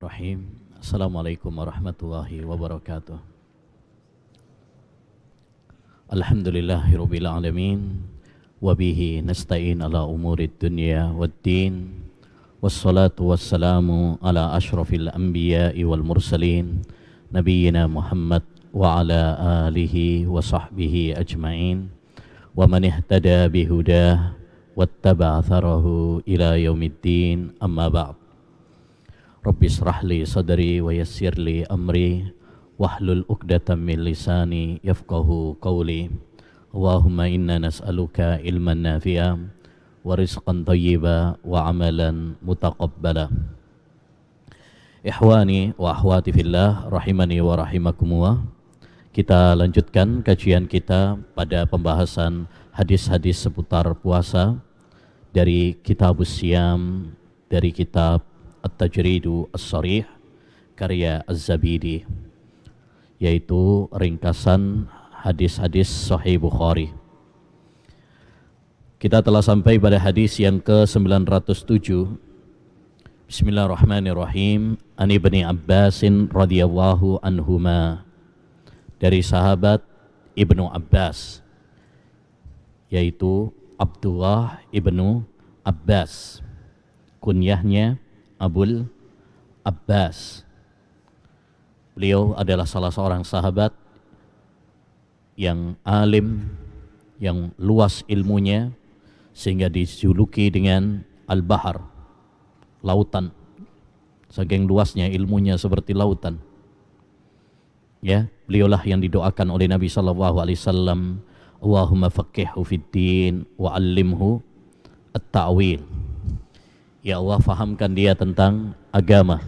Rahim. Assalamualaikum warahmatullahi wabarakatuh. Alhamdulillahirabbil alamin wa bihi nasta'in ala umurid dunya waddin. Wassalatu wassalamu ala asyrafil anbiya'i wal mursalin nabiyyina Muhammad wa ala alihi wa sahbihi ajma'in wa man ihtada bihudah wattaba'a atharahu ila yaumiddin, amma ba'd. Rabbi israh li sadri wa yassir li amri wahlul 'uqdatam min lisani yafqahu qawli. Allahumma inna nas'aluka ilman nafi'a wa rizqan thayyiba wa amalan mutaqabbala. Ikhwani wa akhwati fillah rahimani wa rahimakumullah. Kita lanjutkan kajian kita pada pembahasan hadis-hadis seputar puasa dari Kitabus Siyam, dari kitab At-Tajridu As-Sarih karya Az-Zabidi, yaitu ringkasan hadis-hadis Sahih Bukhari. Kita telah sampai pada hadis yang ke-907. Bismillahirrahmanirrahim. An Ibni Abbasin radhiyallahu anhuma, dari sahabat Ibnu Abbas, yaitu Abdullah Ibnu Abbas, kunyahnya Abul Abbas. Beliau adalah salah seorang sahabat yang alim, yang luas ilmunya, sehingga dijuluki dengan Al-Bahar, lautan. Saking luasnya ilmunya seperti lautan. Ya, beliaulah yang didoakan oleh Nabi sallallahu alaihi wasallam, Allahumma faqihhu fid din wa 'allimhu at-ta'wil. Ya Allah, fahamkan dia tentang agama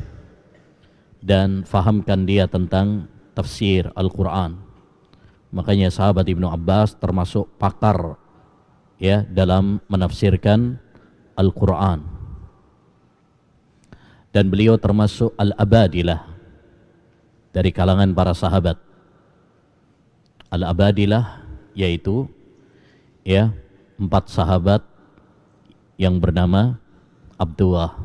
dan fahamkan dia tentang tafsir Al-Quran. Makanya sahabat Ibnu Abbas termasuk pakar ya dalam menafsirkan Al-Quran. Dan beliau termasuk Al-Abadilah dari kalangan para sahabat. Al-Abadilah yaitu ya 4 sahabat yang bernama Abdullah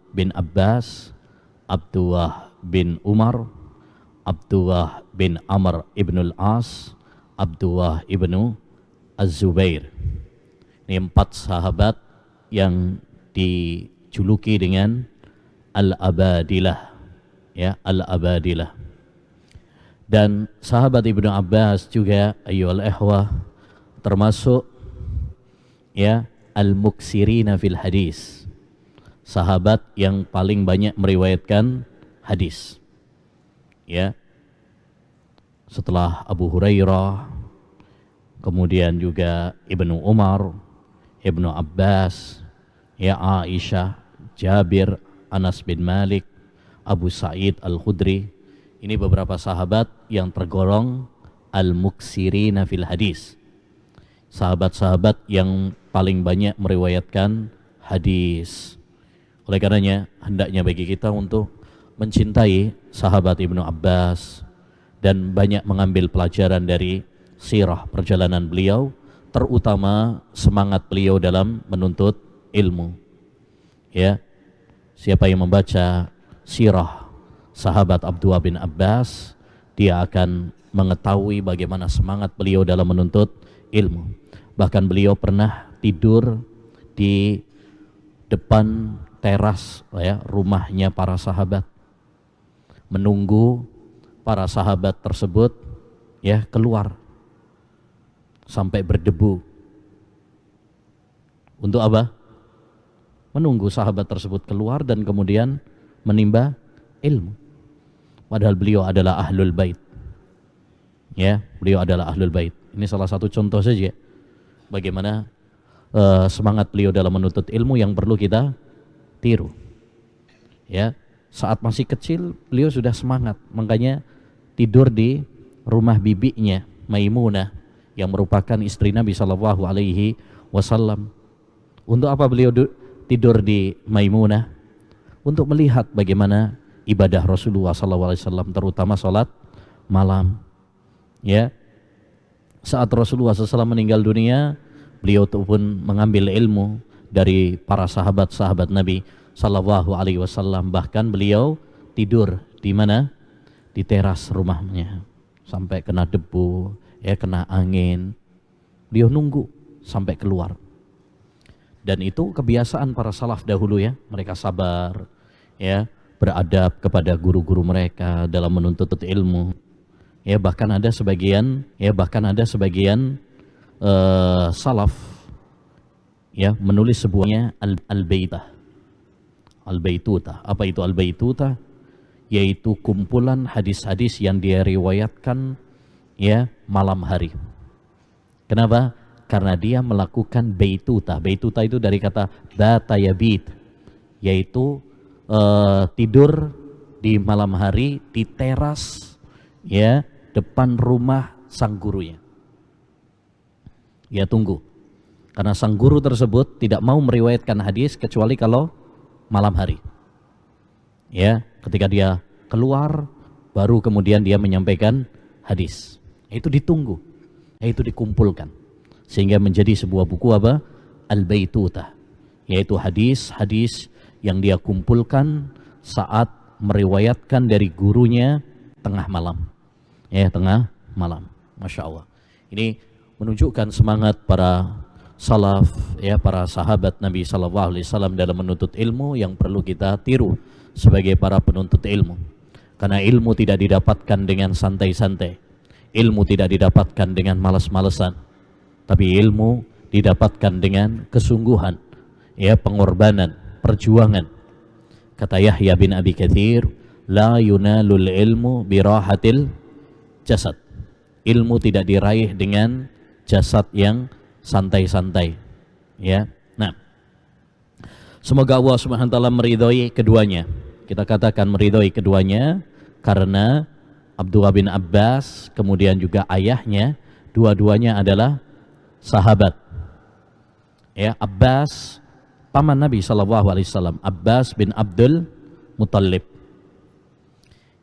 bin Abbas, Abdullah bin Umar, Abdullah bin Amr ibn al-As, Abdullah ibnu Az-Zubair. Ini 4 sahabat yang dijuluki dengan Al-Abadilah, ya, Al-Abadilah. Dan sahabat Ibnu Abbas juga ayyuhal ikhwah termasuk ya al-muksirina fil hadis, sahabat yang paling banyak meriwayatkan hadis. Ya. Setelah Abu Hurairah, kemudian juga Ibnu Umar, Ibnu Abbas, ya Aisyah, Jabir, Anas bin Malik, Abu Sa'id Al-Khudri. Ini beberapa sahabat yang tergolong al-muksirina fil hadis, sahabat-sahabat yang paling banyak meriwayatkan hadis. Oleh karenanya hendaknya bagi kita untuk mencintai sahabat Ibnu Abbas dan banyak mengambil pelajaran dari sirah perjalanan beliau, terutama semangat beliau dalam menuntut ilmu. Ya, siapa yang membaca sirah sahabat Abdullah bin Abbas, dia akan mengetahui bagaimana semangat beliau dalam menuntut ilmu. Bahkan beliau pernah tidur di depan teras ya, rumahnya para sahabat, menunggu para sahabat tersebut ya keluar sampai berdebu. Untuk apa? Menunggu sahabat tersebut keluar dan kemudian menimba ilmu. Padahal beliau adalah ahlul bait. Ya, beliau adalah ahlul bait. Ini salah satu contoh saja bagaimana semangat beliau dalam menuntut ilmu yang perlu kita tiru. Ya, saat masih kecil beliau sudah semangat, makanya tidur di rumah bibinya Maimunah yang merupakan istri Nabi sallallahu alaihi wasallam. Untuk apa beliau tidur di Maimunah? Untuk melihat bagaimana ibadah Rasulullah sallallahu alaihi wasallam, terutama salat malam. Ya, saat Rasulullah SAW meninggal dunia, beliau pun mengambil ilmu dari para sahabat-sahabat Nabi Sallallahu Alaihi Wasallam. Bahkan beliau tidur di mana? Di teras rumahnya sampai kena debu, ya kena angin. Beliau nunggu sampai keluar. Dan itu kebiasaan para salaf dahulu ya, mereka sabar, ya beradab kepada guru-guru mereka dalam menuntut ilmu. Ya bahkan ada sebagian salaf ya menulis sebuahnya al-baitah. Al-baitutah. Apa itu al-baitutah? Yaitu kumpulan hadis-hadis yang dia riwayatkan ya malam hari. Kenapa? Karena dia melakukan baitutah. Baitutah itu dari kata bata yabit, yaitu tidur di malam hari di teras ya depan rumah sang gurunya. Ya tunggu, karena sang guru tersebut tidak mau meriwayatkan hadis kecuali kalau malam hari. Ya, ketika dia keluar baru kemudian dia menyampaikan hadis. Itu ditunggu, itu dikumpulkan sehingga menjadi sebuah buku apa? Al-Baitutah, yaitu hadis-hadis yang dia kumpulkan saat meriwayatkan dari gurunya tengah malam. Ya, tengah malam. Masya Allah. Ini menunjukkan semangat para salaf, ya para sahabat Nabi Sallallahu Alaihi Wasallam dalam menuntut ilmu yang perlu kita tiru sebagai para penuntut ilmu. Karena ilmu tidak didapatkan dengan santai-santai, ilmu tidak didapatkan dengan malas-malesan, tapi ilmu didapatkan dengan kesungguhan, ya pengorbanan, perjuangan. Kata Yahya bin Abi Katsir, la yunalul ilmu birahatil jasad. Ilmu tidak diraih dengan jasad yang santai-santai. Ya. Nah, semoga Allah Subhanahu wa taala meridhoi keduanya. Kita katakan meridhoi keduanya karena Abdullah bin Abbas kemudian juga ayahnya dua-duanya adalah sahabat. Ya, Abbas paman Nabi Sallallahu Alaihi Wasallam, Abbas bin Abdul Muttalib.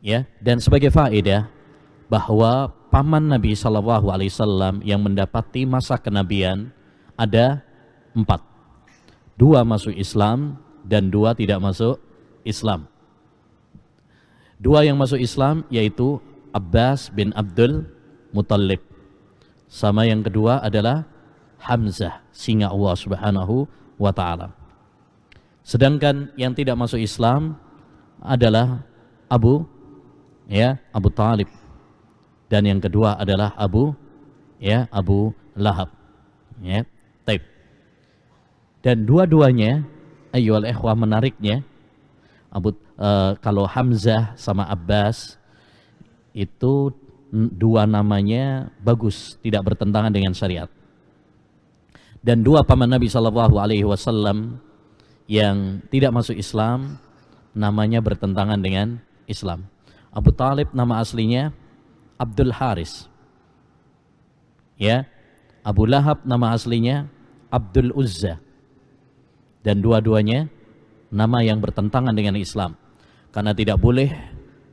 Ya, dan sebagai faedah bahwa paman Nabi Sallallahu Alaihi Wasallam yang mendapati masa kenabian ada 4. 2 masuk Islam dan 2 tidak masuk Islam. 2 yang masuk Islam yaitu Abbas bin Abdul Muttalib. Sama yang kedua adalah Hamzah, singa Allah Subhanahu wa taala. Sedangkan yang tidak masuk Islam adalah Abu Talib. Dan yang kedua adalah Abu Lahab. Ya, taib. Dan dua-duanya ayyuhal ikhwah menariknya kalau Hamzah sama Abbas itu 2 namanya bagus, tidak bertentangan dengan syariat. Dan 2 paman Nabi Sallallahu Alaihi Wasallam yang tidak masuk Islam namanya bertentangan dengan Islam. Abu Talib nama aslinya Abdul Haris. Ya, Abu Lahab nama aslinya Abdul Uzza. Dan dua-duanya nama yang bertentangan dengan Islam. Karena tidak boleh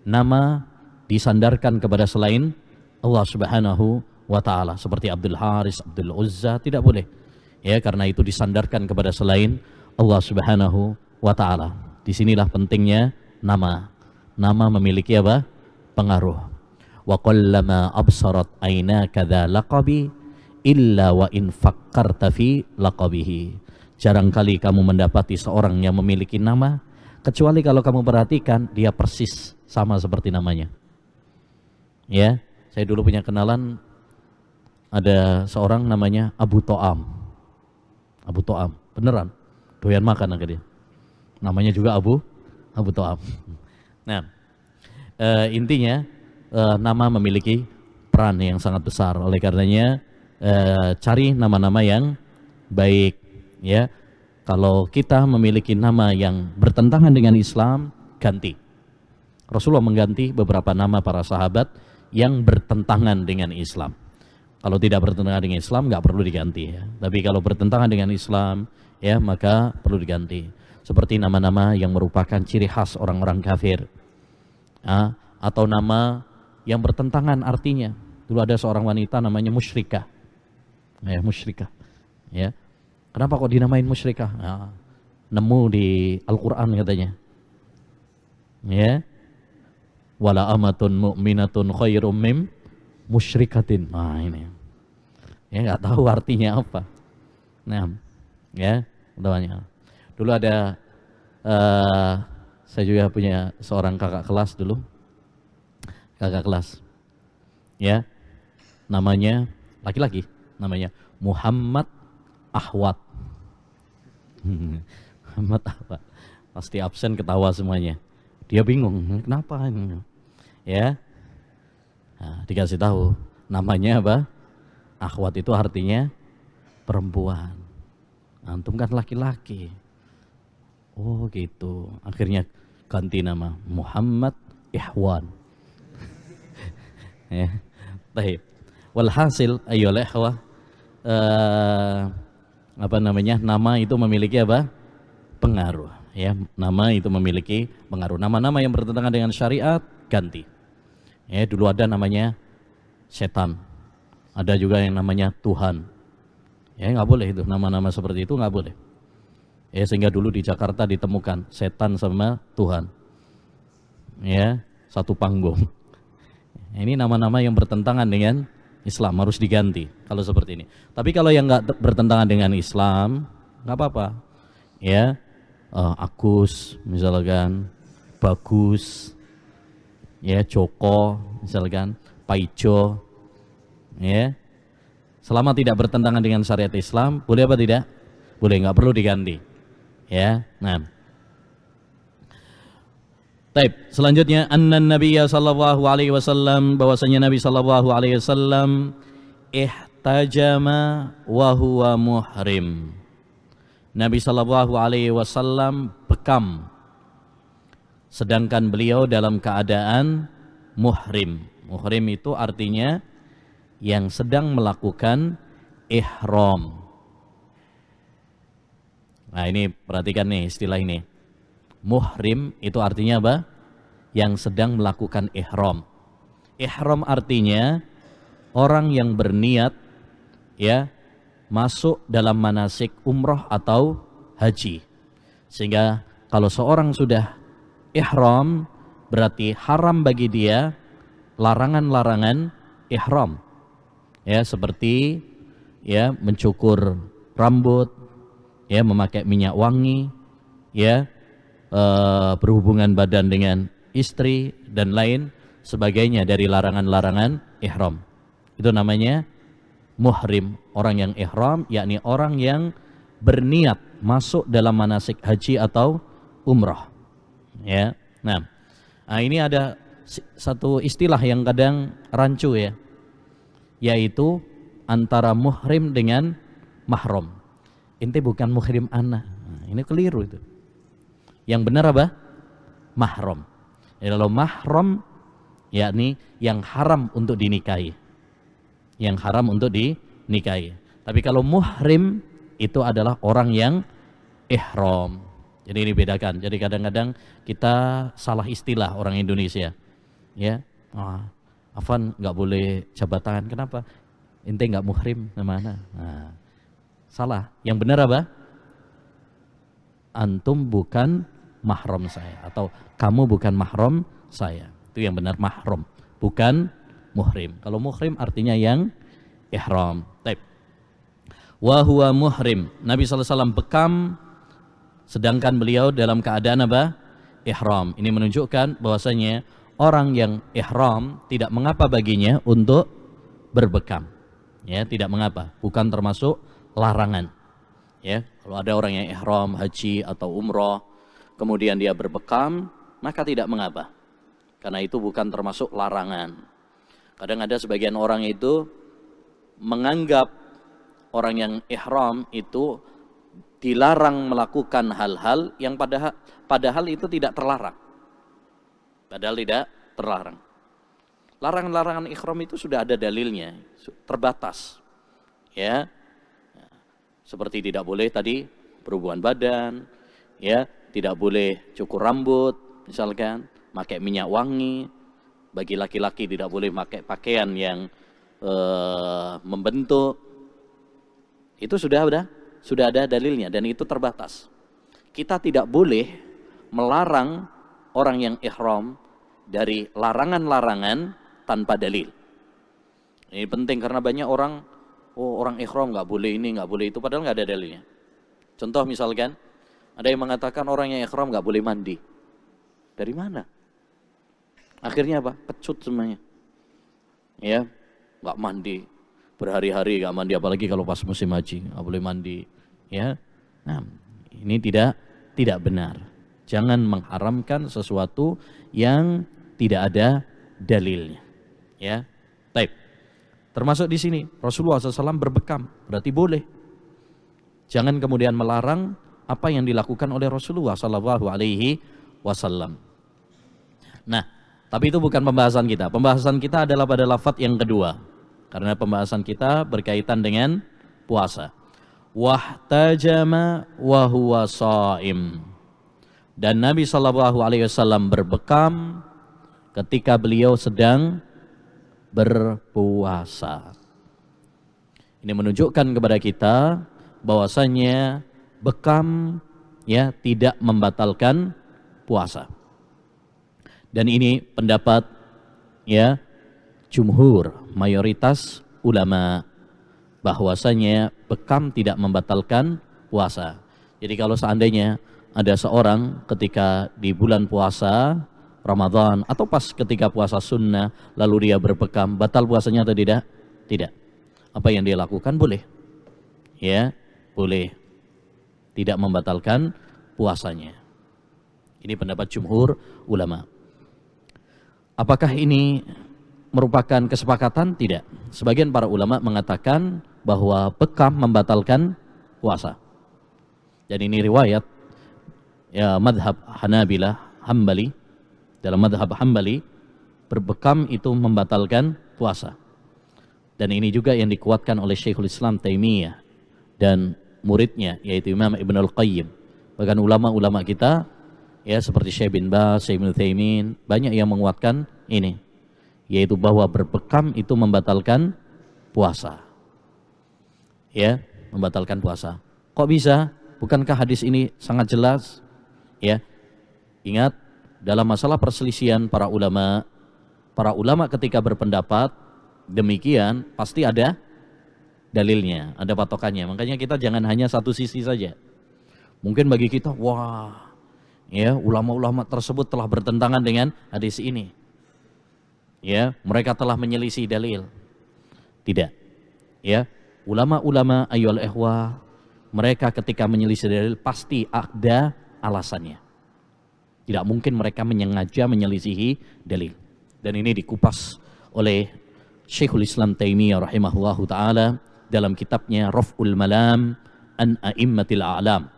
nama disandarkan kepada selain Allah Subhanahu wa taala, seperti Abdul Haris, Abdul Uzza, tidak boleh. Ya, karena itu disandarkan kepada selain Allah Subhanahu wa taala. Disinilah pentingnya nama. Nama memiliki apa? Pengaruh. Wa qallama absarat aynaka dza laqabi illa wa in fakkarta fi laqabihi. Jarang kali kamu mendapati seorang yang memiliki nama kecuali kalau kamu perhatikan dia persis sama seperti namanya. Ya, saya dulu punya kenalan ada seorang namanya Abu To'am. Abu To'am, beneran doyan makan dia. Namanya juga Abu To'am. Nah, intinya nama memiliki peran yang sangat besar. Oleh karenanya cari nama-nama yang baik. Ya, kalau kita memiliki nama yang bertentangan dengan Islam, ganti. Rasulullah mengganti beberapa nama para sahabat yang bertentangan dengan Islam. Kalau tidak bertentangan dengan Islam nggak perlu diganti ya. Tapi kalau bertentangan dengan Islam ya maka perlu diganti. Seperti nama-nama yang merupakan ciri khas orang-orang kafir. Atau nama yang bertentangan artinya. Dulu ada seorang wanita namanya musyrikah. Ya, musyrikah. Ya. Kenapa kok dinamain musyrikah? Nah, nemu di Al-Quran katanya. Ya, wala amatun mu'minatun khairum mim musyrikatin. Nah ini, ya nggak tahu artinya apa. Nah, ya, utamanya. Dulu ada, saya juga punya seorang kakak kelas dulu, kakak kelas, ya, namanya laki-laki, namanya Muhammad Ahwat. Muhammad Ahwat, pasti absen ketawa semuanya. Dia bingung, kenapa ini? Ya, nah, dikasih tahu, namanya apa? Akhwat itu artinya perempuan. Antum kan laki-laki. Oh gitu. Akhirnya ganti nama Muhammad Ihwan. Ya. Baik. Walhasil ayyul ikhwah, apa namanya? Nama itu memiliki apa? Pengaruh, ya. Nama itu memiliki pengaruh. Nama-nama yang bertentangan dengan syariat ganti. Ya, dulu ada namanya setan. Ada juga yang namanya Tuhan. Ya, nggak boleh itu, nama-nama seperti itu nggak boleh. Ya, sehingga dulu di Jakarta ditemukan setan sama Tuhan. Ya, satu panggung. Ini nama-nama yang bertentangan dengan Islam, harus diganti kalau seperti ini. Tapi kalau yang nggak bertentangan dengan Islam, nggak apa-apa. Ya, Agus misalkan, Bagus, ya, Joko misalkan, Paijo, ya. Selama tidak bertentangan dengan syariat Islam, boleh apa tidak? Boleh, nggak perlu diganti. Ya, nah. Baik, selanjutnya annan Nabiyya sallallahu alaihi wasallam, bahwasanya Nabi sallallahu alaihi wasallam ihtajama wa huwa muhrim. Nabi sallallahu alaihi wasallam bekam sedangkan beliau dalam keadaan muhrim. Muhrim itu artinya yang sedang melakukan ihram. Nah, ini perhatikan nih istilah ini. Muhrim itu artinya apa? Yang sedang melakukan ihram. Ihram artinya orang yang berniat, ya, masuk dalam manasik umroh atau haji. Sehingga kalau seorang sudah ihram, berarti haram bagi dia larangan-larangan ihram. Ya, seperti ya mencukur rambut, ya memakai minyak wangi, ya berhubungan badan dengan istri dan lain sebagainya dari larangan-larangan ihram. Itu namanya muhrim, orang yang ihram, yakni orang yang berniat masuk dalam manasik haji atau umrah. Ya, nah, ini ada satu istilah yang kadang rancu, ya, yaitu antara muhrim dengan mahram. Inti bukan muhrim anak, nah, ini keliru itu. Yang benar apa? Mahram. Kalau mahram, yakni yang haram untuk dinikahi, yang haram untuk dinikahi. Tapi kalau muhrim itu adalah orang yang ihram. Jadi ini bedakan. Jadi kadang-kadang kita salah istilah orang Indonesia. Ya, Afan nggak boleh jabat tangan. Kenapa? Ente nggak muhrim, mana? Nah, salah. Yang benar apa? Antum bukan mahram saya, atau kamu bukan mahram saya. Itu yang benar, mahram, bukan muhrim. Kalau muhrim artinya yang ihram. Baik. Wa huwa muhrim. Nabi sallallahu alaihi wasallam bekam sedangkan beliau dalam keadaan apa? Ihram. Ini menunjukkan bahwasanya orang yang ihram tidak mengapa baginya untuk berbekam. Ya, tidak mengapa, bukan termasuk larangan. Ya, kalau ada orang yang ihram haji atau umroh kemudian dia berbekam, maka tidak mengapa. Karena itu bukan termasuk larangan. Kadang ada sebagian orang itu menganggap orang yang ihram itu dilarang melakukan hal-hal yang padahal itu tidak terlarang. Padahal tidak terlarang. Larangan-larangan ihram itu sudah ada dalilnya, terbatas. Ya. Seperti tidak boleh tadi berhubungan badan, ya, tidak boleh cukur rambut, misalkan, pakai minyak wangi. Bagi laki-laki tidak boleh pakai pakaian yang membentuk. Itu sudah sudah ada dalilnya dan itu terbatas. Kita tidak boleh melarang orang yang ihram dari larangan-larangan tanpa dalil. Ini penting karena banyak orang, orang ihram nggak boleh ini, nggak boleh itu, padahal nggak ada dalilnya. Contoh misalkan, ada yang mengatakan orang yang ihram nggak boleh mandi. Dari mana? Akhirnya apa? Kecut semuanya. Ya, nggak mandi berhari-hari, nggak mandi, apalagi kalau pas musim haji nggak boleh mandi. Ya, nah ini tidak benar. Jangan mengharamkan sesuatu yang tidak ada dalilnya. Ya, baik. Termasuk di sini Rasulullah SAW berbekam, berarti boleh. Jangan kemudian melarang apa yang dilakukan oleh Rasulullah SAW. Nah, tapi itu bukan pembahasan kita. Pembahasan kita adalah pada lafaz yang kedua, karena pembahasan kita berkaitan dengan puasa. Wahtajama wa huwa shaim. Dan Nabi SAW berbekam ketika beliau sedang berpuasa. Ini menunjukkan kepada kita bahwasanya bekam ya tidak membatalkan puasa. Dan ini pendapat ya jumhur, mayoritas ulama, bahwasanya bekam tidak membatalkan puasa. Jadi kalau seandainya ada seorang ketika di bulan puasa Ramadan atau pas ketika puasa sunnah lalu dia berbekam, batal puasanya atau tidak? Tidak. Apa yang dia lakukan boleh. Ya, boleh. Tidak membatalkan puasanya. Ini pendapat jumhur ulama. Apakah ini merupakan kesepakatan? Tidak. Sebagian para ulama mengatakan bahwa bekam membatalkan puasa. Dan ini riwayat ya madhab Hanabilah, Hambali. Dalam madhab Hambali, berbekam itu membatalkan puasa. Dan ini juga yang dikuatkan oleh Syekhul Islam Taimiyah dan muridnya, yaitu Imam Ibn Al-Qayyim. Bahkan ulama-ulama kita, ya seperti Syekh bin Baz, Syekh Ibn Utsaimin, banyak yang menguatkan ini, yaitu bahwa berbekam itu membatalkan puasa. Ya, membatalkan puasa. Kok bisa? Bukankah hadis ini sangat jelas? Ya, ingat, dalam masalah perselisihan para ulama ketika berpendapat demikian pasti ada dalilnya, ada patokannya. Makanya kita jangan hanya satu sisi saja. Mungkin bagi kita, wah, ya ulama-ulama tersebut telah bertentangan dengan hadis ini. Ya, mereka telah menyelisih dalil. Tidak. Ya, ulama-ulama ayyuhal ikhwah, mereka ketika menyelisih dalil pasti ada alasannya. Tidak mungkin mereka menyengaja menyelisihi dalil. Dan ini dikupas oleh Syekhul Islam Taimiyah rahimahullahu ta'ala dalam kitabnya Raf'ul Malam an A'immatil A'lam.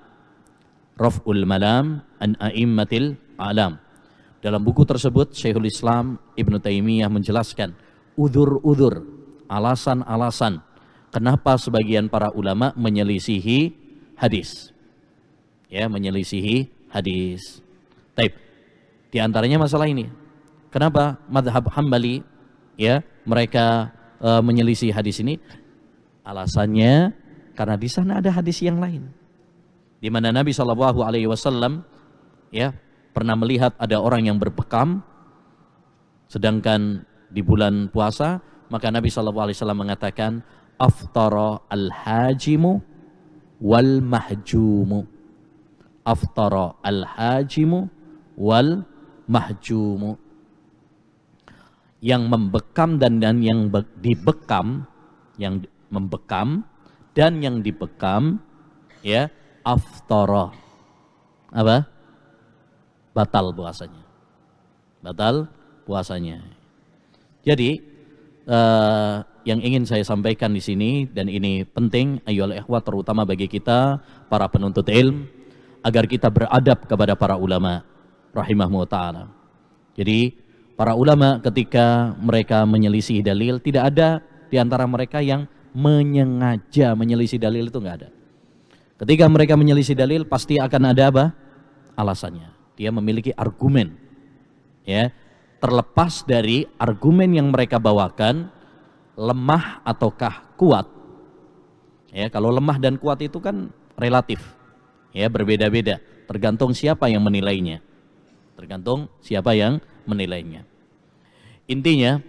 Raf'ul Malam an A'immatil A'lam. Dalam buku tersebut Syekhul Islam Ibn Taimiyah menjelaskan udzur-udzur, alasan-alasan kenapa sebagian para ulama menyelisihi hadis. Ya, menyelisihi hadis. Taib. Di antaranya masalah ini. Kenapa madhab Hambali ya mereka menyelisih hadis ini? Alasannya karena di sana ada hadis yang lain, di mana Nabi SAW ya pernah melihat ada orang yang berbekam, sedangkan di bulan puasa maka Nabi SAW mengatakan aftara al-hajimu wal mahjumu. Aftara al-hajimu wal mahjumu. Yang membekam dan yang dibekam, yang membekam dan yang dibekam ya aftara. Apa? Batal puasanya. Batal puasanya. Jadi yang ingin saya sampaikan di sini, dan ini penting ayyuhal ikhwah, terutama bagi kita para penuntut ilmu, agar kita beradab kepada para ulama rahimahullah ta'ala. Jadi para ulama ketika mereka menyelisih dalil, tidak ada di antara mereka yang menyengaja menyelisih dalil, itu enggak ada. Ketika mereka menyelisih dalil pasti akan ada apa? Alasannya. Dia memiliki argumen. Ya, terlepas dari argumen yang mereka bawakan lemah ataukah kuat. Ya, kalau lemah dan kuat itu kan relatif. Ya, berbeda-beda, tergantung siapa yang menilainya. Tergantung siapa yang menilainya. Intinya,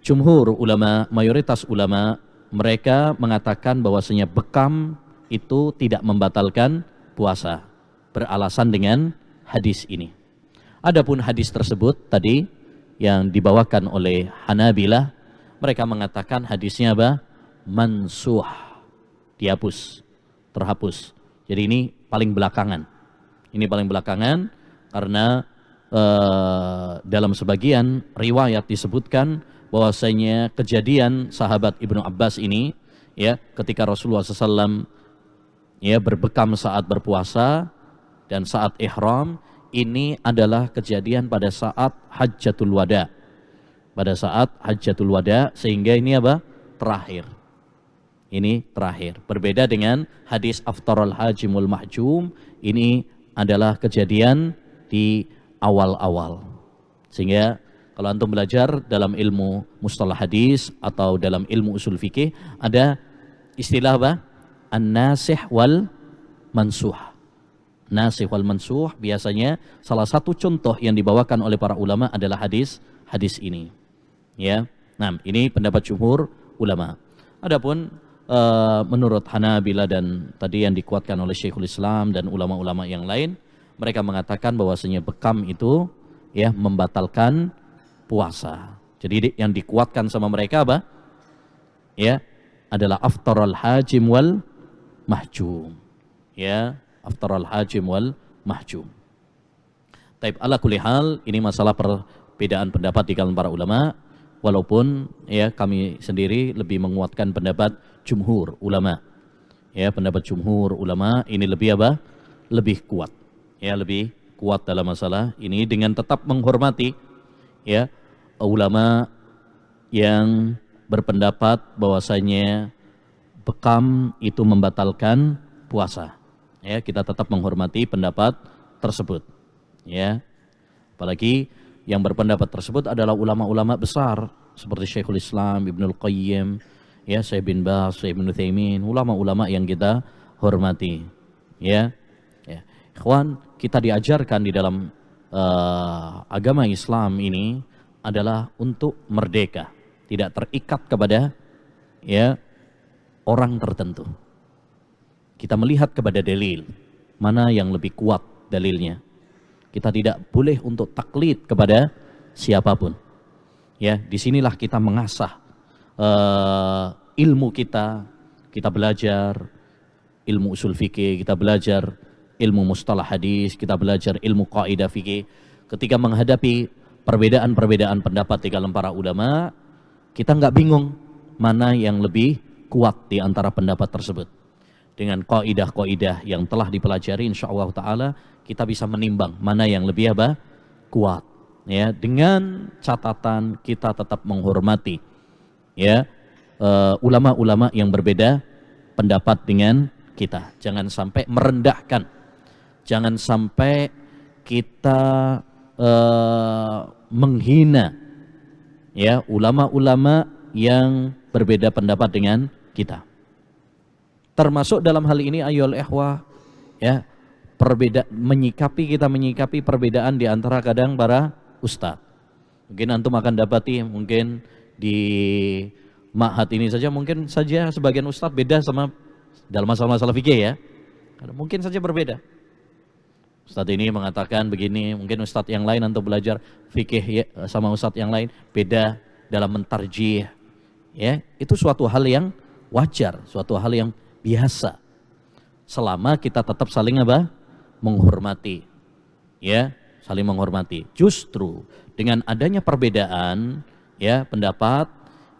jumhur ulama, mayoritas ulama, mereka mengatakan bahwasanya bekam itu tidak membatalkan puasa, beralasan dengan hadis ini. Adapun hadis tersebut tadi yang dibawakan oleh Hanabilah, mereka mengatakan hadisnya apa? Mansuh, dihapus, terhapus. Jadi ini paling belakangan. Ini paling belakangan karena dalam sebagian riwayat disebutkan bahwasanya kejadian sahabat Ibnu Abbas ini, ya, ketika Rasulullah SAW ya berbekam saat berpuasa dan saat ihram, ini adalah kejadian pada saat Hajjatul Wada. Pada saat Hajjatul Wada, sehingga ini apa? Terakhir. Ini terakhir. Berbeda dengan hadis aftarul hajimul mahjum, ini adalah kejadian di awal-awal. Sehingga kalau antum belajar dalam ilmu mustalah hadis atau dalam ilmu usul fikih, ada istilah apa? An-nasikh wal mansuh. Nasikh wal mansuh, biasanya salah satu contoh yang dibawakan oleh para ulama adalah hadis ini. Ya. Nah, ini pendapat jumhur ulama. Adapun menurut Hanabilah dan tadi yang dikuatkan oleh Syekhul Islam dan ulama-ulama yang lain, mereka mengatakan bahwasanya bekam itu ya membatalkan puasa. Jadi yang dikuatkan sama mereka apa? Ya, adalah aftarul hajim wal mahjum. Ya, aftarul hajim wal mahjum. Taib, ala kulli hal, ini masalah perbedaan pendapat di kalangan para ulama, walaupun ya kami sendiri lebih menguatkan pendapat jumhur ulama. Ya, pendapat jumhur ulama ini lebih apa? Lebih kuat. Ya, lebih kuat dalam masalah ini dengan tetap menghormati ya ulama yang berpendapat bahwasanya bekam itu membatalkan puasa. Ya, kita tetap menghormati pendapat tersebut. Ya. Apalagi yang berpendapat tersebut adalah ulama-ulama besar seperti Syekhul Islam, Ibnul Qayyim, ya, Syekh bin Baz, Syekh Ibnu Utsaimin, ulama-ulama yang kita hormati. Ya. Ya. Ikhwan, kita diajarkan di dalam agama Islam ini adalah untuk merdeka, tidak terikat kepada ya orang tertentu. Kita melihat kepada dalil, mana yang lebih kuat dalilnya. Kita tidak boleh untuk taklid kepada siapapun. Ya, disinilah kita mengasah ilmu kita belajar ilmu usul fikih, kita belajar ilmu mustalah hadis, kita belajar ilmu kaidah fikih. Ketika menghadapi perbedaan-perbedaan pendapat di kalangan para ulama, kita nggak bingung mana yang lebih kuat di antara pendapat tersebut. Dengan kaidah-kaidah yang telah dipelajari, insyaallah taala kita bisa menimbang mana yang lebih apa? Kuat. Ya, dengan catatan kita tetap menghormati ya ulama-ulama yang berbeda pendapat dengan kita. Jangan sampai merendahkan. Jangan sampai kita menghina ya ulama-ulama yang berbeda pendapat dengan kita. Termasuk dalam hal ini ayyuhal ikhwah ya, kita menyikapi perbedaan di antara kadang para ustadz. Mungkin antum akan dapati mungkin di ma'had ini saja mungkin saja sebagian ustadz beda sama dalam masalah-masalah fikih ya. Mungkin saja berbeda. Ustadz ini mengatakan begini, mungkin ustadz yang lain antum belajar fikih ya, sama ustadz yang lain beda dalam mentarjih. Ya, itu suatu hal yang wajar, suatu hal yang biasa. Selama kita tetap saling apa? Menghormati. Ya, saling menghormati. Justru dengan adanya perbedaan ya pendapat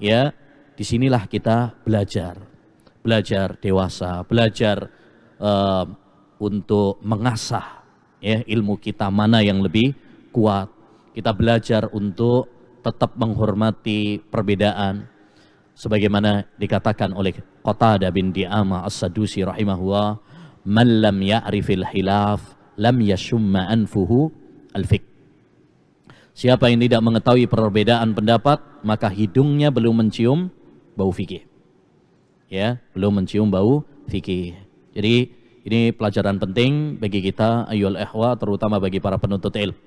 ya, disinilah kita belajar dewasa, belajar untuk mengasah ya ilmu kita mana yang lebih kuat. Kita belajar untuk tetap menghormati perbedaan sebagaimana dikatakan oleh Qatadah bin Di'amah As-Sadusi rahimahullah, man lam ya'rifil khilaf lam yashumma anfuhu al-fiqh. Siapa yang tidak mengetahui perbedaan pendapat, maka hidungnya belum mencium bau fikih. Ya, belum mencium bau fikih. Jadi ini pelajaran penting bagi kita ayyuhal ikhwa, terutama bagi para penuntut ilmu.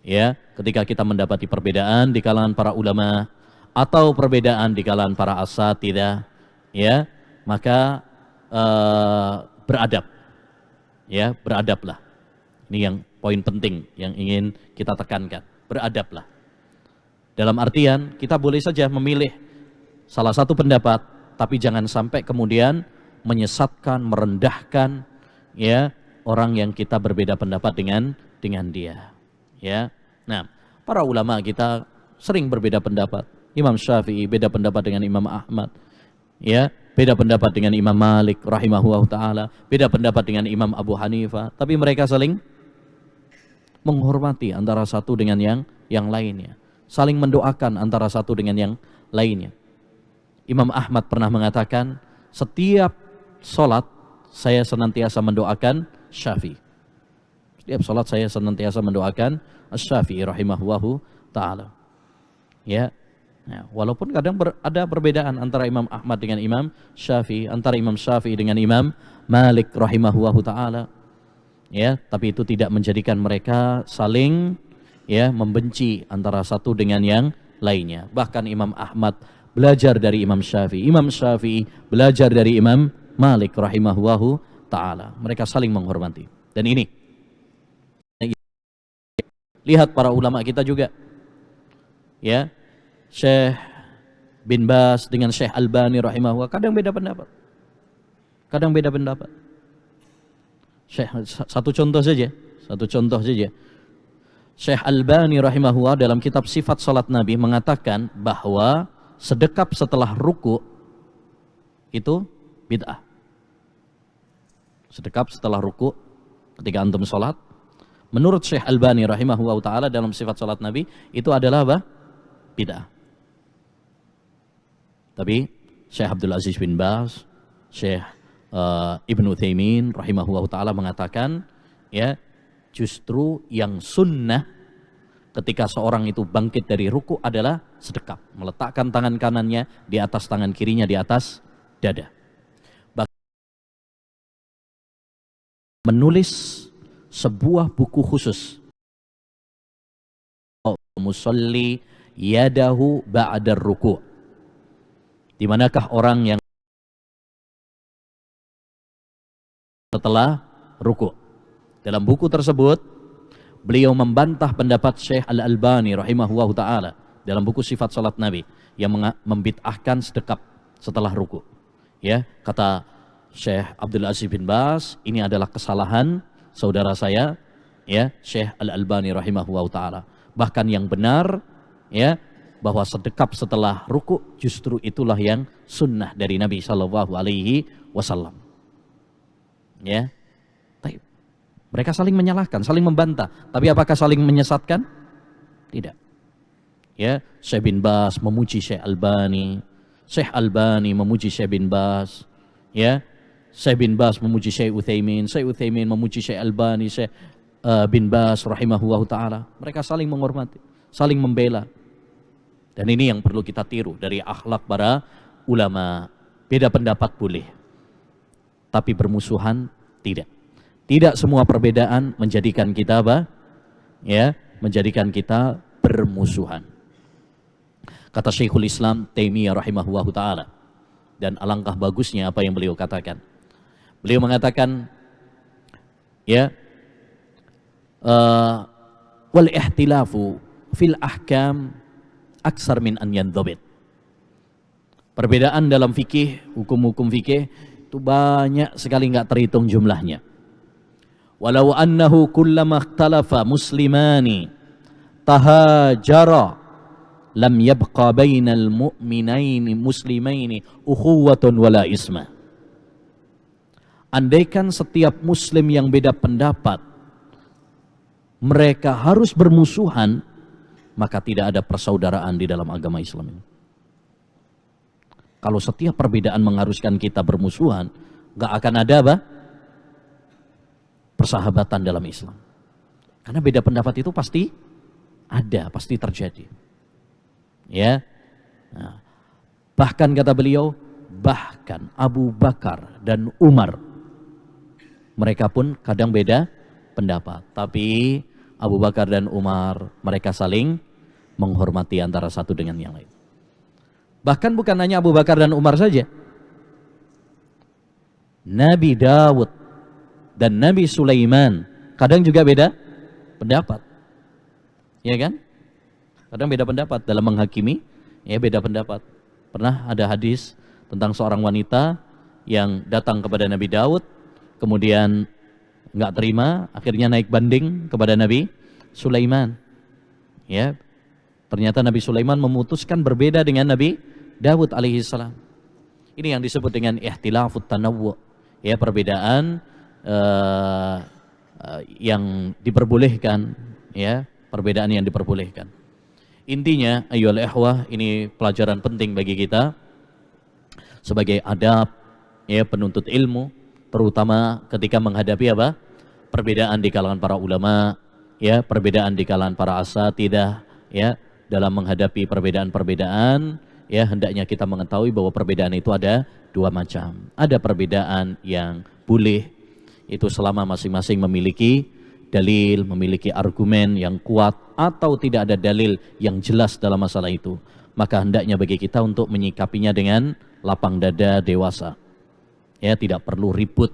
Ya, ketika kita mendapati perbedaan di kalangan para ulama atau perbedaan di kalangan para asatidzah, ya, maka beradab. Ya, beradablah. Ini yang poin penting yang ingin kita tekankan. Beradablah. Dalam artian kita boleh saja memilih salah satu pendapat, tapi jangan sampai kemudian menyesatkan, merendahkan ya orang yang kita berbeda pendapat dengan dia. Ya. Nah, para ulama kita sering berbeda pendapat. Imam Syafi'i beda pendapat dengan Imam Ahmad. Ya, beda pendapat dengan Imam Malik rahimahullah taala, beda pendapat dengan Imam Abu Hanifah, tapi mereka saling menghormati antara satu dengan yang lainnya, saling mendoakan antara satu dengan yang lainnya. Imam Ahmad pernah mengatakan, setiap sholat saya senantiasa mendoakan Syafi'i. Setiap sholat saya senantiasa mendoakan Syafi'i rahimahullahu ta'ala. Ya, nah, walaupun kadang ada perbedaan antara Imam Ahmad dengan Imam Syafi'i, antara Imam Syafi'i dengan Imam Malik rahimahullahu ta'ala. Ya, tapi itu tidak menjadikan mereka saling ya membenci antara satu dengan yang lainnya. Bahkan Imam Ahmad belajar dari Imam Syafi'i, Imam Syafi'i belajar dari Imam Malik rahimahullahu ta'ala. Mereka saling menghormati. Dan ini lihat para ulama kita juga. Ya, Syekh bin Baz dengan Syekh Albani rahimahullah kadang beda pendapat. Kadang beda pendapat. Satu contoh saja. Syekh Albani rahimahullah dalam kitab Sifat Salat Nabi mengatakan bahwa sedekap setelah ruku itu bid'ah. Sedekap setelah ruku ketika antum salat, menurut Syekh Albani rahimahullah taala dalam Sifat Salat Nabi itu adalah apa? Bid'ah. Tapi Syekh Abdul Aziz bin Baz, Syekh Ibnu Utsaimin rahimahullah ta'ala mengatakan ya justru yang sunnah ketika seorang itu bangkit dari ruku adalah sedekap, meletakkan tangan kanannya di atas tangan kirinya di atas dada, menulis sebuah buku khusus musalli yadahu ba'da ruku', di manakah orang yang setelah ruku'. Dalam buku tersebut beliau membantah pendapat Syekh Al-Albani rahimahullah ta'ala dalam buku Sifat Salat Nabi yang membid'ahkan sedekap setelah ruku'. Ya, kata Syekh Abdul Aziz bin Baz, ini adalah kesalahan saudara saya ya Syekh Al-Albani rahimahullah ta'ala. Bahkan yang benar ya bahwa sedekap setelah ruku' justru itulah yang sunnah dari Nabi sallallahu alaihi wasallam. Ya, mereka saling menyalahkan, saling membantah. Tapi apakah saling menyesatkan? Tidak. Ya, Syekh bin Baz memuji Syekh Albani, Syekh Albani memuji Syekh bin Baz. Ya, Syekh bin Baz memuji Syekh Utsaimin, Syekh Utsaimin memuji Syekh Albani, Syekh bin Baz rahimahullah taala. Mereka saling menghormati, saling membela. Dan ini yang perlu kita tiru dari akhlak para ulama. Beda pendapat boleh, tapi bermusuhan tidak. Tidak semua perbedaan menjadikan kita apa? Ya, menjadikan kita bermusuhan. Kata Syekhul Islam Taimiyah rahimahullahu taala, dan alangkah bagusnya apa yang beliau katakan. Beliau mengatakan ya wal ihtilafu fil ahkam aksar min an yandhabit. Perbedaan dalam fikih, hukum-hukum fikih itu banyak sekali nggak terhitung jumlahnya. Walau annahu kullama ikhtalafa muslimani tahajara lam yabqa bainal mu'minaini muslimaini ukhuwatun wala isma. Andaikan setiap muslim yang beda pendapat mereka harus bermusuhan, maka tidak ada persaudaraan di dalam agama Islam ini. Kalau setiap perbedaan mengharuskan kita bermusuhan, gak akan ada apa? Persahabatan dalam Islam. Karena beda pendapat itu pasti ada, pasti terjadi. Ya. Nah, bahkan kata beliau, Bahkan Abu Bakar dan Umar, mereka pun kadang beda pendapat. Tapi Abu Bakar dan Umar, mereka saling menghormati antara satu dengan yang lain. Bahkan bukan hanya Abu Bakar dan Umar saja. Nabi Dawud dan Nabi Sulaiman kadang juga beda pendapat. Ya kan? Kadang beda pendapat dalam menghakimi, ya beda pendapat. Pernah ada hadis tentang seorang wanita yang datang kepada Nabi Daud, kemudian nggak terima, akhirnya naik banding kepada Nabi Sulaiman. Ya, ternyata Nabi Sulaiman memutuskan berbeda dengan Nabi Daud alaihissalam. Ini yang disebut dengan ikhtilafut tanawwu, ya perbedaan yang diperbolehkan, ya perbedaan yang diperbolehkan. Intinya, ayyuhal ikhwah, ini pelajaran penting bagi kita sebagai adab, ya penuntut ilmu, terutama ketika menghadapi apa? Perbedaan di kalangan para ulama, ya perbedaan di kalangan para asatidzah, ya dalam menghadapi perbedaan-perbedaan, ya hendaknya kita mengetahui bahwa perbedaan itu ada dua macam. Ada perbedaan yang boleh, itu selama masing-masing memiliki dalil, memiliki argumen yang kuat, atau tidak ada dalil yang jelas dalam masalah itu, maka hendaknya bagi kita untuk menyikapinya dengan lapang dada, dewasa. Ya, tidak perlu ribut,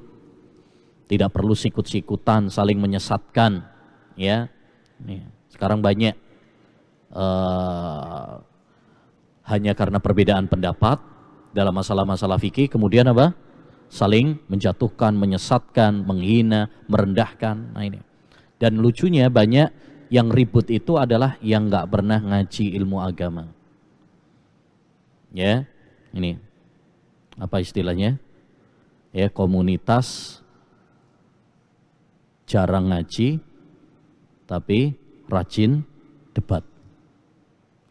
tidak perlu sikut-sikutan, saling menyesatkan. Ya, sekarang banyak hanya karena perbedaan pendapat dalam masalah-masalah fikih, kemudian apa? Saling menjatuhkan, menyesatkan, menghina, merendahkan. Nah ini. Dan lucunya banyak yang ribut itu adalah yang nggak pernah ngaji ilmu agama. Ya, ini apa istilahnya? Ya, komunitas jarang ngaji tapi rajin debat.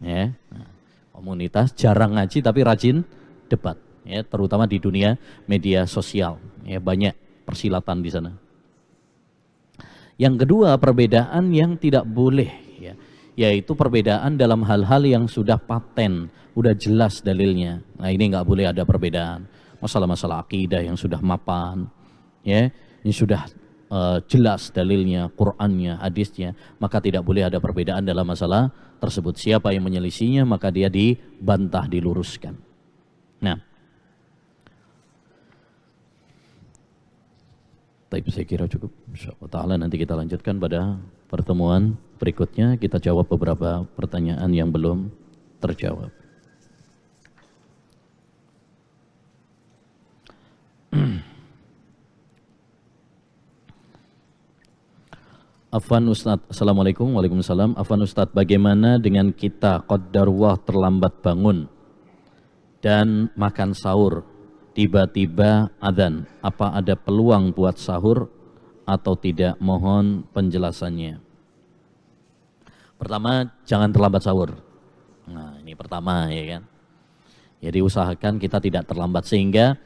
Ya, nah, komunitas jarang ngaji tapi rajin debat. Ya, terutama di dunia media sosial. Ya, banyak persilatan di sana. Yang kedua, perbedaan yang tidak boleh, ya, yaitu perbedaan dalam hal-hal yang sudah paten, sudah jelas dalilnya. Nah ini nggak boleh ada perbedaan. Masalah-masalah akidah yang sudah mapan, ya, ini sudah jelas dalilnya, Qur'annya, hadisnya, maka tidak boleh ada perbedaan dalam masalah tersebut. Siapa yang menyelisihinya maka dia dibantah, diluruskan. Nah, tapi saya kira cukup. Insyaallah ta'ala nanti kita lanjutkan pada pertemuan berikutnya. Kita jawab beberapa pertanyaan yang belum terjawab. Afwan Ustadz, Assalamualaikum. Waalaikumsalam. Afwan Ustadz, bagaimana dengan kita qadarullah terlambat bangun dan makan sahur, tiba-tiba adzan, apa ada peluang buat sahur atau tidak? Mohon penjelasannya. Pertama, jangan terlambat sahur. Nah ini pertama, ya kan. Jadi usahakan kita tidak terlambat sehingga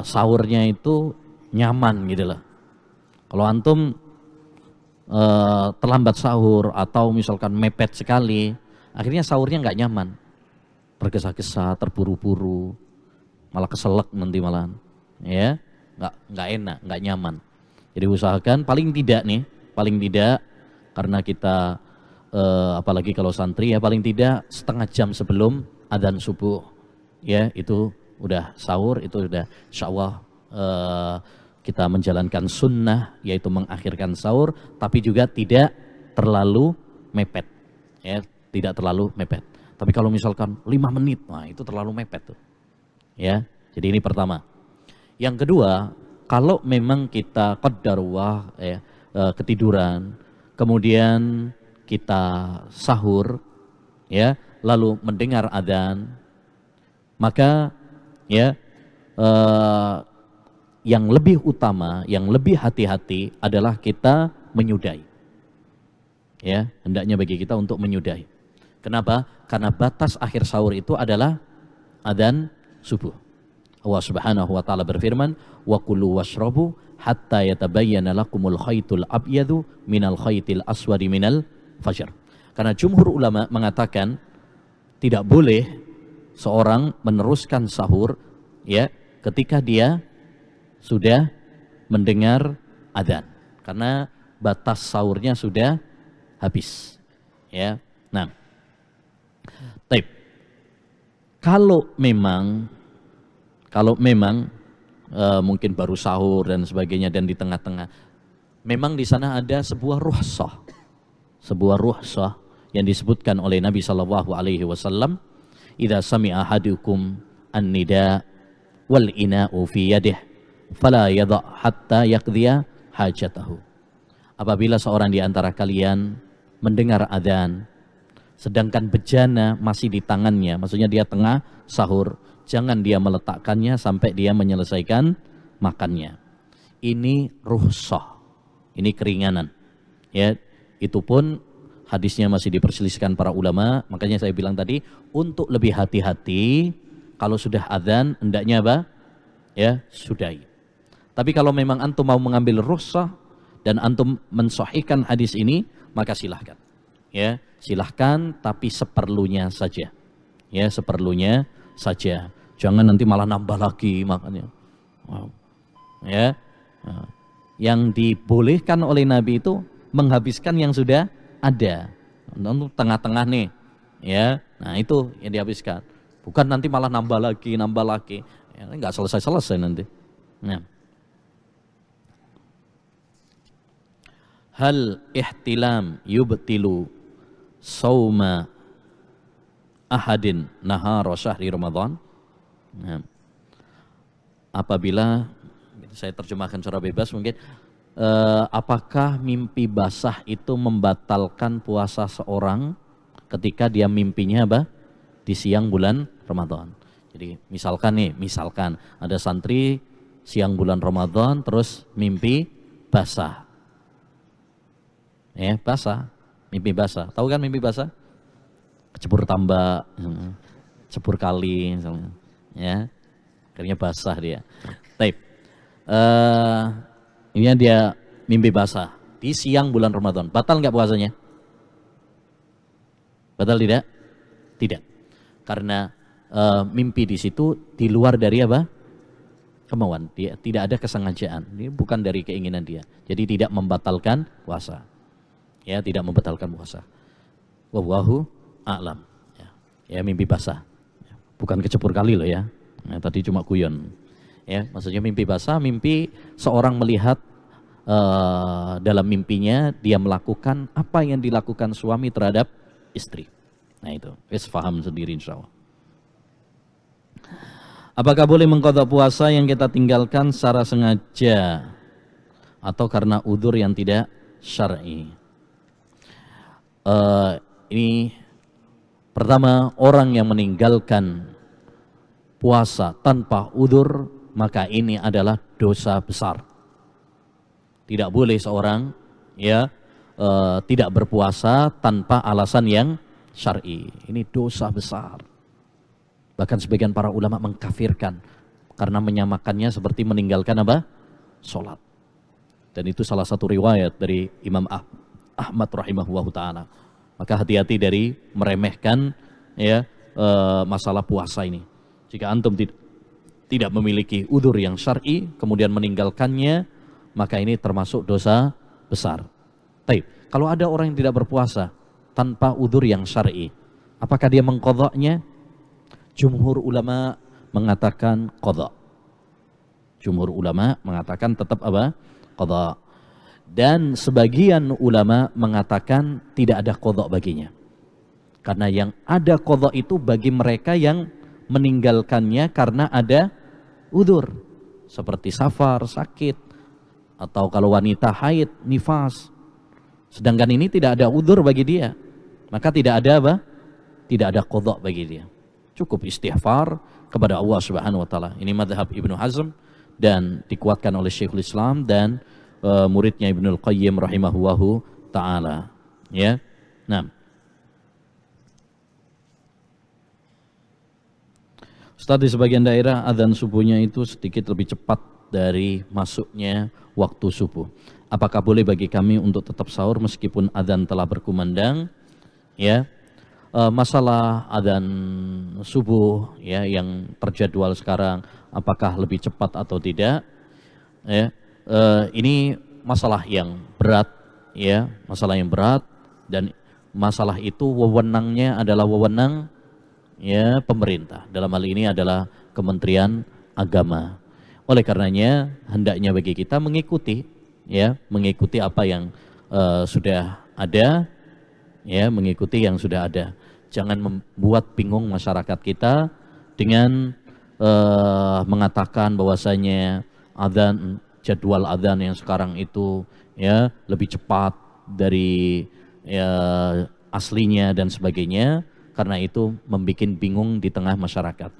sahurnya itu nyaman gitu loh. Kalau antum terlambat sahur atau misalkan mepet sekali, akhirnya sahurnya nggak nyaman, tergesa-gesa, terburu-buru, malah keselak nanti malahan, ya nggak enak, nggak nyaman. Jadi usahakan paling tidak karena kita apalagi kalau santri ya paling tidak setengah jam sebelum adzan subuh, ya itu udah sahur, itu udah insyaallah kita menjalankan sunnah, yaitu mengakhirkan sahur, tapi juga tidak terlalu mepet, ya tidak terlalu mepet. Tapi kalau misalkan 5 menit, nah itu terlalu mepet tuh. Ya, jadi ini pertama. Yang kedua, kalau memang kita qadarullah ya, ketiduran, kemudian kita sahur, ya, lalu mendengar adzan, maka ya yang lebih utama, yang lebih hati-hati adalah kita menyudahi. Ya, hendaknya bagi kita untuk menyudahi. Kenapa? Karena batas akhir sahur itu adalah adzan subuh. Allah Subhanahu wa taala berfirman, "Wa kulu washrabu hatta yatabayyana lakumul khaytul abyadu minal khaytil aswadi minal fajr." Karena jumhur ulama mengatakan tidak boleh seorang meneruskan sahur ya ketika dia sudah mendengar adzan, karena batas sahurnya sudah habis ya. Nah, taib. Kalau memang mungkin baru sahur dan sebagainya dan di tengah-tengah, memang di sana ada sebuah rukhsah yang disebutkan oleh Nabi Shallallahu Alaihi Wasallam, "Idza sami'a ahadukum an-nida wal ina'u fi yadihi, fala yadha hatta yaqdiya hajatahu." Apabila seorang di antara kalian mendengar adzan, sedangkan bejana masih di tangannya, maksudnya dia tengah sahur, jangan dia meletakkannya sampai dia menyelesaikan makannya. Ini rukhsah, ini keringanan. Ya, itu pun hadisnya masih diperselisihkan para ulama, makanya saya bilang tadi untuk lebih hati-hati kalau sudah adzan hendaknya apa? Ya, sudahi. Tapi kalau memang antum mau mengambil rukhsah dan antum mensahihkan hadis ini, maka silahkan. Ya, silahkan tapi seperlunya saja. Ya, seperlunya saja. Jangan nanti malah nambah lagi makannya. Wow. Ya. Nah, yang dibolehkan oleh Nabi itu menghabiskan yang sudah ada. Untuk tengah-tengah nih. Ya. Nah, itu yang dihabiskan. Bukan nanti malah nambah lagi. Ya, enggak selesai-selesai nanti. Nah. Hal ihtilam yubtilu sauma ahadin nahara syahri Ramadan. Nah, apabila saya terjemahkan secara bebas mungkin, apakah mimpi basah itu membatalkan puasa seorang ketika dia mimpinya apa? Di siang bulan Ramadan. Jadi misalkan ada santri siang bulan Ramadan terus mimpi basah. Ya, basah, mimpi basah. Tahu kan mimpi basah? Kecebur tambak, cebur kali misalnya. Ya, akhirnya basah dia. Taib. Ini dia mimpi basah di siang bulan Ramadan. Batal nggak puasanya? Batal tidak? Tidak. Karena mimpi di situ di luar dari apa? Kemauan. Dia tidak ada kesengajaan. Ini bukan dari keinginan dia. Jadi tidak membatalkan puasa. Ya, tidak membatalkan puasa. Wallahu a'lam. Ya, mimpi basah. Bukan kecebur kali loh ya. Nah, tadi cuma guyon. Ya, maksudnya mimpi basah, mimpi seorang melihat dalam mimpinya dia melakukan apa yang dilakukan suami terhadap istri. Nah itu, wis paham sendiri insyaallah. Apakah boleh mengqadha puasa yang kita tinggalkan secara sengaja atau karena udzur yang tidak syar'i? Ini pertama, orang yang meninggalkan puasa tanpa udzur maka ini adalah dosa besar. Tidak boleh seorang ya tidak berpuasa tanpa alasan yang syar'i. Ini dosa besar. Bahkan sebagian para ulama mengkafirkan karena menyamakannya seperti meninggalkan apa? Salat. Dan itu salah satu riwayat dari Imam Ahmad rahimahullahu taala. Maka hati-hati dari meremehkan ya masalah puasa ini. Jika antum tidak memiliki udzur yang syar'i kemudian meninggalkannya, maka ini termasuk dosa besar. Baik, kalau ada orang yang tidak berpuasa tanpa udzur yang syar'i, apakah dia mengqadha'nya? Jumhur ulama mengatakan qadha. Jumhur ulama mengatakan tetap apa? Qadha. Dan sebagian ulama mengatakan tidak ada qadha baginya. Karena yang ada qadha itu bagi mereka yang meninggalkannya karena ada udzur. Seperti safar, sakit, atau kalau wanita haid, nifas. Sedangkan ini tidak ada udzur bagi dia. Maka tidak ada apa? Tidak ada qadha bagi dia. Cukup istighfar kepada Allah Subhanahu wa taala. Ini mazhab Ibnu Hazm dan dikuatkan oleh Syekhul Islam dan muridnya Ibnul Qayyim rahimahullahu taala. Ya. Nah. Ustaz, di sebagian daerah adzan subuhnya itu sedikit lebih cepat dari masuknya waktu subuh. Apakah boleh bagi kami untuk tetap sahur meskipun adzan telah berkumandang? Ya. Masalah adzan subuh ya yang terjadwal sekarang apakah lebih cepat atau tidak ya, ini masalah yang berat ya, masalah yang berat, dan masalah itu wewenangnya adalah wewenang ya pemerintah, dalam hal ini adalah Kementerian Agama. Oleh karenanya hendaknya bagi kita mengikuti ya, mengikuti apa yang sudah ada ya, mengikuti yang sudah ada. Jangan membuat bingung masyarakat kita dengan mengatakan bahwasanya adzan, jadwal adzan yang sekarang itu ya lebih cepat dari ya aslinya dan sebagainya, karena itu membuat bingung di tengah masyarakat.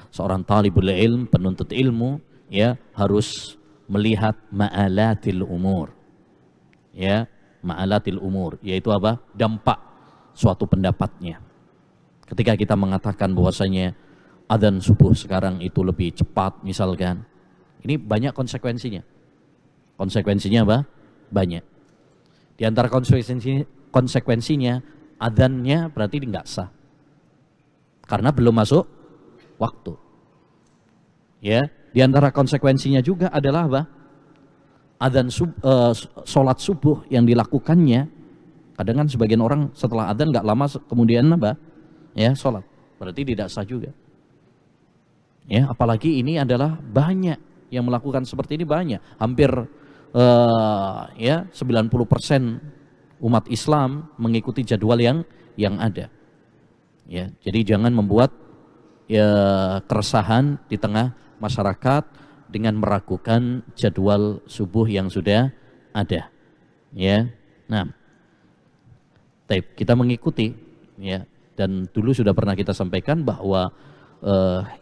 Seorang talibul ilm, penuntut ilmu ya harus melihat ma'alatil umur. Ya, ma'alatil umur, yaitu apa? Dampak suatu pendapatnya. Ketika kita mengatakan bahwasanya adzan subuh sekarang itu lebih cepat misalkan, ini banyak konsekuensinya. Konsekuensinya apa? Banyak. Di antara konsekuensinya adzannya berarti nggak sah. Karena belum masuk waktu. Ya, di antara konsekuensinya juga adalah apa? Adzan sholat subuh yang dilakukannya, kadang kan sebagian orang setelah adzan nggak lama kemudian apa? Ya, sholat. Berarti tidak sah juga. Ya, apalagi ini adalah banyak yang melakukan seperti ini, banyak. Hampir ya 90% umat Islam mengikuti jadwal yang ada. Ya, jadi jangan membuat ya keresahan di tengah masyarakat dengan meragukan jadwal subuh yang sudah ada. Ya. Nah, kita mengikuti ya, dan dulu sudah pernah kita sampaikan bahwa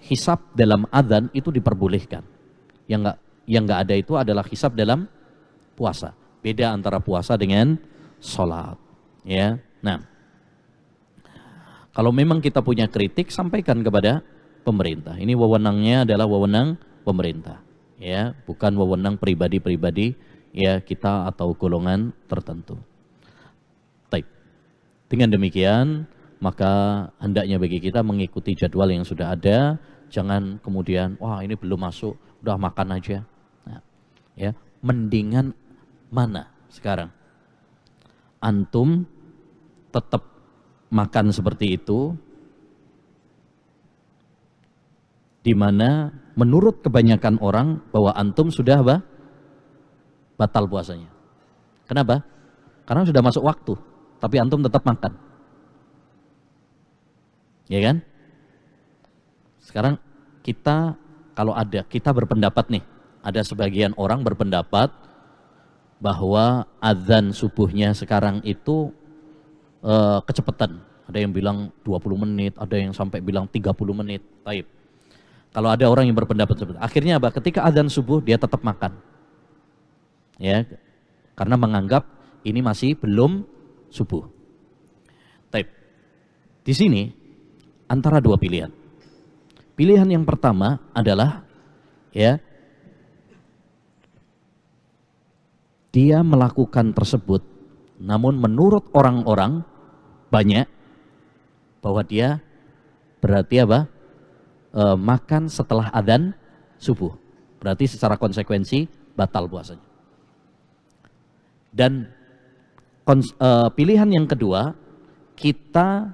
hisab dalam adzan itu diperbolehkan. Yang enggak ada itu adalah hisab dalam puasa. Beda antara puasa dengan sholat. Ya. Nah, kalau memang kita punya kritik, sampaikan kepada pemerintah. Ini wewenangnya adalah wewenang pemerintah, ya, bukan wewenang pribadi-pribadi ya kita atau golongan tertentu. Baik. Dengan demikian, maka hendaknya bagi kita mengikuti jadwal yang sudah ada, jangan kemudian wah ini belum masuk, udah makan aja. Nah, ya, mendingan mana sekarang? Antum tetap makan seperti itu, di mana menurut kebanyakan orang bahwa antum sudah apa? Batal puasanya. Kenapa? Karena sudah masuk waktu, tapi antum tetap makan. Ya kan? Sekarang kita kalau ada, kita berpendapat nih, ada sebagian orang berpendapat bahwa adzan subuhnya sekarang itu kecepatan. Ada yang bilang 20 menit, ada yang sampai bilang 30 menit. Baik. Kalau ada orang yang berpendapat seperti itu, akhirnya apa? Ketika adzan subuh dia tetap makan. Ya. Karena menganggap ini masih belum subuh. Baik. Di sini antara dua pilihan. Pilihan yang pertama adalah ya, dia melakukan tersebut, namun menurut orang-orang banyak bahwa dia berarti apa? Makan setelah adzan subuh. Berarti secara konsekuensi batal puasanya. Dan pilihan yang kedua, kita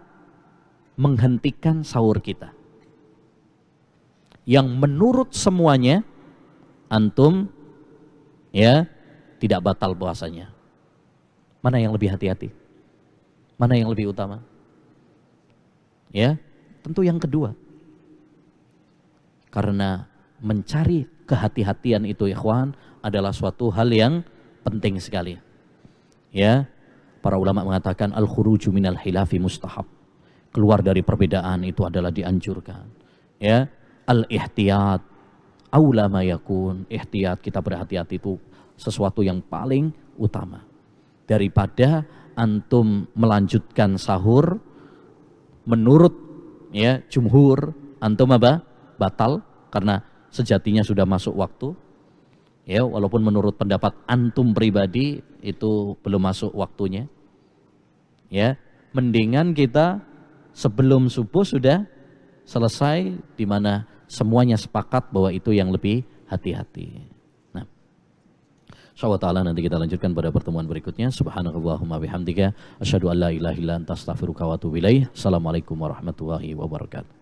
menghentikan sahur kita. Yang menurut semuanya antum ya tidak batal puasanya. Mana yang lebih hati-hati? Mana yang lebih utama? Ya, tentu yang kedua. Karena mencari kehati-hatian itu ikhwan adalah suatu hal yang penting sekali. Ya, para ulama mengatakan al-khuruju minal khilafi mustahab. Keluar dari perbedaan itu adalah dianjurkan. Ya, al-ihtiyat aula ma yakun. Ihtiyat, kita berhati-hati itu sesuatu yang paling utama. Daripada antum melanjutkan sahur menurut ya jumhur, antum apa? Batal karena sejatinya sudah masuk waktu. Ya, walaupun menurut pendapat antum pribadi itu belum masuk waktunya. Ya, mendingan kita sebelum subuh sudah selesai, di mana semuanya sepakat bahwa itu yang lebih hati-hati. Nah, insyaallah ta'ala nanti kita lanjutkan pada pertemuan berikutnya. Subhanakallahumma bihamdika asyhadu an la ilaha illa anta astaghfiruka wa atubu ilaik. Assalamualaikum warahmatullahi wabarakatuh.